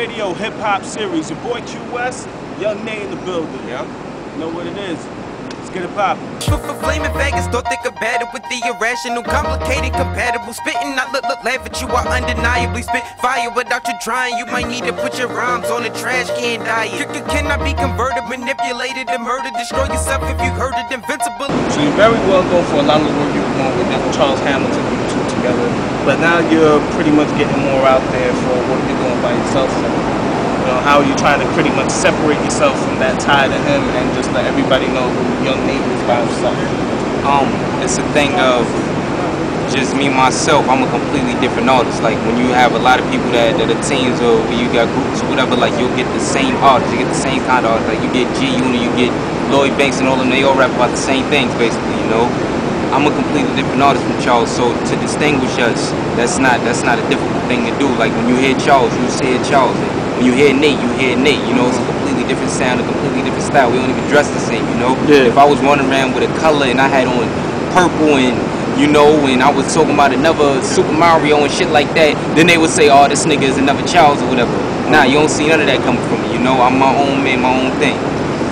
Radio Hip Hop Series. Your boy Q West, Young Nate in the building. Yep. You know what it is. Let's get it poppin'. For flaming Vegas, don't think about it with the irrational, complicated, compatible. Spitting, not look, laugh at you, I undeniably spit fire without you trying. You might need to put your rhymes on a trash can diet. Cannot be converted, manipulated, and murdered. Destroy yourself if you heard it, invincible. So you very well go for a lot of the work you were doing with Charles Hamilton, you two together. But now you're pretty much getting more out there for what you're doing by yourself. So, you know, how are you trying to pretty much separate yourself from that tie to him and just let everybody know who Young Nate is by himself? It's a thing of just me myself. I'm a completely different artist. Like when you have a lot of people that are teams or you got groups or whatever, like you'll get the same artists, you get the same kind of artists. Like you get G-Unit, you get Lloyd Banks and all of them, they all rap about the same things basically, you know. I'm a completely different artist from Charles, so to distinguish us, that's not a difficult thing to do. Like when you hear Charles, you say Charles. When you hear Nate, you hear Nate. You know, it's a completely different sound, a completely different style. We don't even dress the same, you know. Yeah. If I was running around with a color and I had on purple and, you know, and I was talking about another Super Mario and shit like that, then they would say, oh, this nigga is another Charles or whatever. Nah, you don't see none of that coming from me, you know. I'm my own man, my own thing.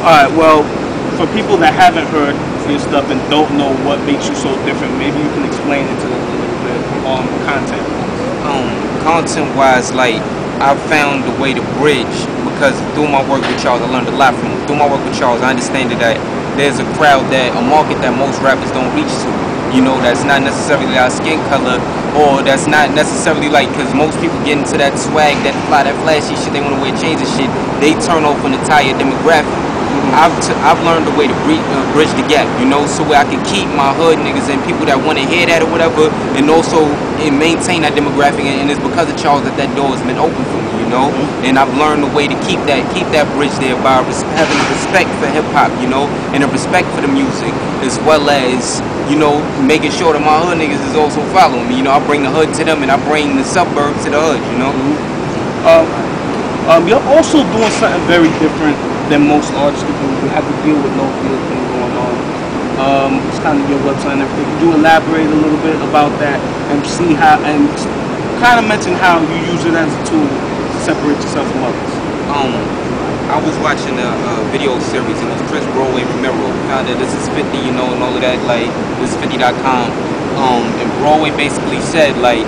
Alright, well, for people that haven't heard your stuff and don't know what makes you so different, maybe you can explain it to them a little bit on content. Content-wise, like, I found a way to bridge because through my work with Charles, I learned a lot from him. Through my work with Charles, I understand that there's a crowd a market that most rappers don't reach to. You know, that's not necessarily our skin color, or that's not necessarily like, because most people get into that swag, that flashy shit, they want to wear chains and shit, they turn off an entire demographic. I've learned a way to bridge the gap, you know, so where I can keep my hood niggas and people that want to hear that or whatever, and also maintain that demographic, and it's because of Charles that door has been open for me, you know, and I've learned a way to keep that bridge there by having a respect for hip hop, you know, and a respect for the music, as well as, you know, making sure that my hood niggas is also following me, you know. I bring the hood to them and I bring the suburbs to the hood, you know. You're also doing something very different than most artists do. You have to deal with no deal thing going on. It's kind of your website and everything. Could you elaborate a little bit about that and see how, and kind of mention how you use it as a tool to separate yourself from others? I was watching a video series, and it was Chris Broadway Romero. Found that this is 50, you know, and all of that, like, this is 50.com. And Broadway basically said, like,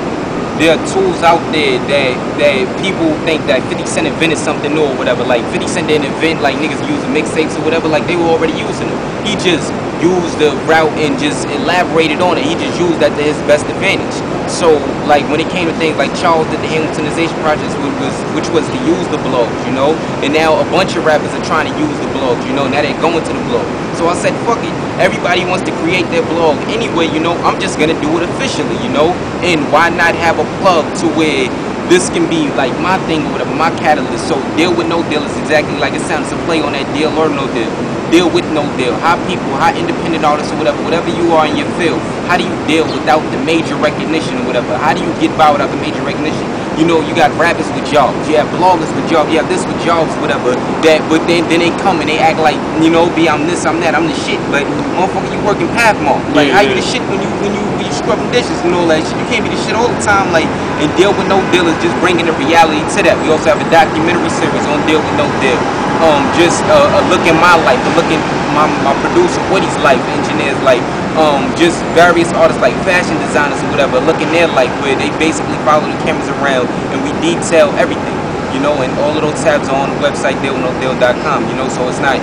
there are tools out there that people think that 50 Cent invented something new or whatever. Like 50 Cent didn't invent, like, niggas using mixtapes or whatever. Like, they were already using them. He just used the route and just elaborated on it. He just used that to his best advantage. So, like, when it came to things like Charles did the Hamiltonization projects, which was to use the blogs, you know. And now a bunch of rappers are trying to use the blogs, you know. Now they're going to the blog. So I said, fuck it. Everybody wants to create their blog anyway, you know. I'm just gonna do it officially, you know. And why not have a plug to where this can be like my thing or whatever, my catalyst. So Deal With No Deal is exactly like it sounds, a play on that Deal or No Deal. Deal with no deal. How people, how independent artists or whatever you are in your field, how do you deal without the major recognition or whatever? How do you get by without the major recognition? You know, you got rappers with jobs, you have bloggers with jobs, you have this with jobs, whatever. But then they come and they act like, you know, I'm this, I'm that, I'm the shit. But motherfucker, you working Pathmark. Like, how you the shit when you scrubbing dishes and all that shit? You can't be the shit all the time. Like, and Deal With No Deal is just bringing the reality to that. We also have a documentary series on Deal With No Deal. Just a look in my life, a look in my producer Woody's life, engineer's life, just various artists like fashion designers or whatever, look in their life where they basically follow the cameras around and we detail everything, you know, and all of those tabs are on the website dealwithnodeal.com, you know. So it's not,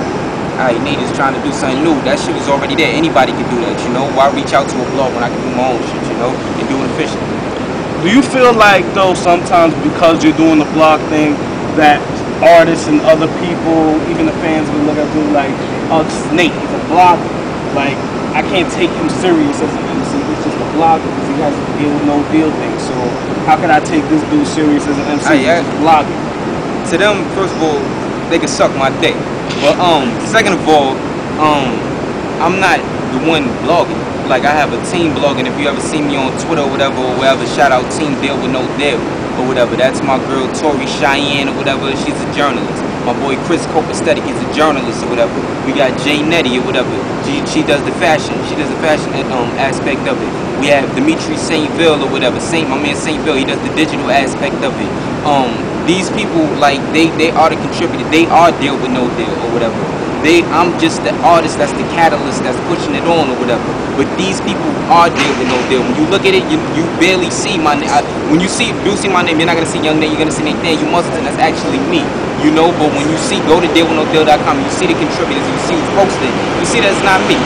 alright, Nate is trying to do something new. That shit was already there. Anybody can do that, you know. Why reach out to a blog when I can do my own shit, you know, and do it efficiently? Do you feel like, though, sometimes because you're doing the blog thing, that artists and other people, even the fans, will look at you like, oh, this is Nate, he's a blogger. Like, I can't take him serious as an MC, he's just a blogger because he has to deal with no deal thing. So how can I take this dude serious as an MC? He's a blogger. To them, first of all, they can suck my dick. But second of all, I'm not the one blogging. Like, I have a team blogging. If you ever see me on Twitter or whatever, shout out Team Deal With No Deal or whatever. That's my girl Tori Cheyenne or whatever. She's a journalist. My boy Chris Copaesthetic is a journalist or whatever. We got Jay Nettie or whatever. She does the fashion. She does the fashion aspect of it. We have Dimitri Saintville or whatever. My man Saintville, he does the digital aspect of it. these people, like, they are the contributor. They are Deal with No Deal or whatever. I'm just the artist that's the catalyst that's pushing it on or whatever. But these people are Deal with No Deal. When you look at it, you barely see my name. When you see my name, you're not gonna see Young Nate. You're gonna see Nathaniel Mustard. That's actually me, you know. But when you see, go to dealwithnodeal.com, you see the contributors, you see who's posting, you see that it's not me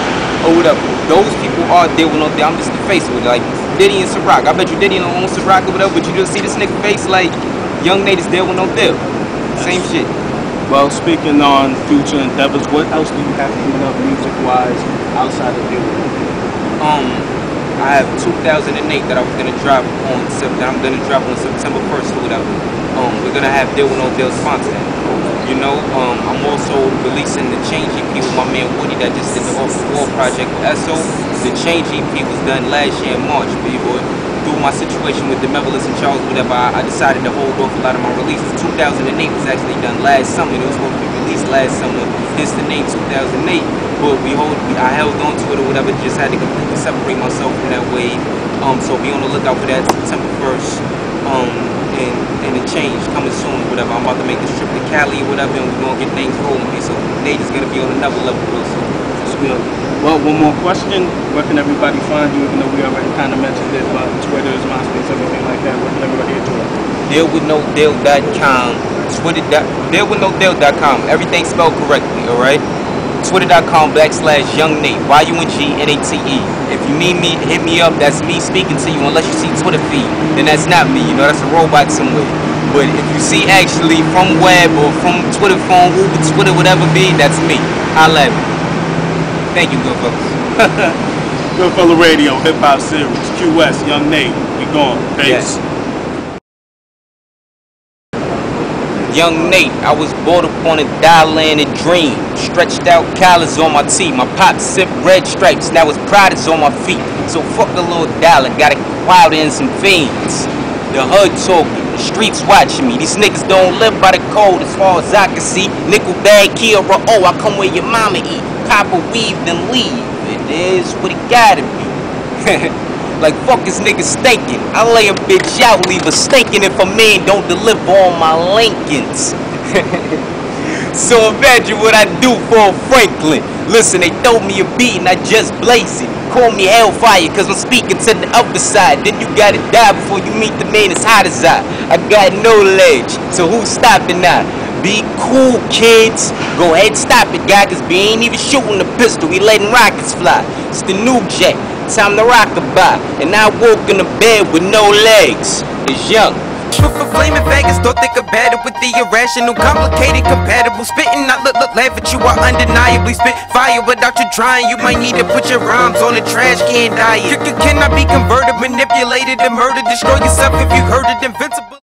or whatever. Those people are Deal with No Deal. I'm just the face with it, like Diddy and Ciroc. I bet you Diddy don't own Ciroc or whatever, but you just see this nigga face like Young Nate is Deal with No Deal. Same shit. Well, speaking on future endeavors, what else do you have coming up music-wise outside of Deal with No Deal? I have 2008 that I was gonna drop on I'm gonna drop on September 1st or whatever. We're gonna have Deal with No Deal sponsor. You know, I'm also releasing the Change EP with my man Woody that just did the Off the Wall project with ESO. The Change EP was done last year in March, but through my situation with the Memphis and Charles, whatever, I decided to hold off a lot of my releases. 2008 was actually done last summer. It was supposed to be released last summer, hence the name 2008. But I held on to it or whatever, just had to completely separate myself from that wave. So be on the lookout for that September 1st. And the Change coming soon or whatever. I'm about to make this trip to Cali or whatever, and we're gonna get things rolling. So Nate is gonna be on another level real soon. Well, one more question. Where can everybody find you? Even though we already kind of mentioned it, but Twitter, MySpace, everything like that. Where can everybody get you? Dealwithnodeal.com. Twitter. Dealwithnodeal.com. Everything spelled correctly. All right. Twitter.com/Young Nate. YUNGNATE. If you need me, hit me up. That's me speaking to you. Unless you see Twitter feed, then that's not me. You know, that's a robot somewhere. But if you see actually from web or from Twitter phone, Uber, Twitter, whatever be, that's me. Holla at me. Thank you, Goodfellas. Goodfella Radio, Hip Hop Series, QS, Young Nate. We gone. Peace. Yes. Young Nate, I was brought up on a dial-in a dream. Stretched out collars on my tee. My pop sip red stripes, now it's Prada's on my feet. So fuck a little dollar, got a crowd and some fiends. The hood talking, the streets watching me. These niggas don't live by the code as far as I can see. Nickel bag, Kia, oh, I come where your mama eat. Copper weave, then leave. It is what it gotta be. Like fuck this nigga stinking. I lay a bitch out, leave her stinking if a man don't deliver on my Lincolns. So imagine what I do for Franklin. Listen, they throw me a beat and I just blaze it. Call me Hellfire cause I'm speaking to the other side. Then you gotta die before you meet the man as hot as I got no ledge, so who's stopping now? Be cool, kids. Go ahead, stop it, guy, cause we ain't even shooting the pistol. We letting rockets fly. It's the new jet. Time to rock a bye. And I woke in the bed with no legs. It's Young. For flaming faggots, don't think about it with the irrational, complicated, compatible. Spitting, not look, laugh at you, I undeniably spit fire without you trying. You might need to put your rhymes on a trash can diet. You cannot be converted, manipulated, and murdered. Destroy yourself if you heard it, invincible.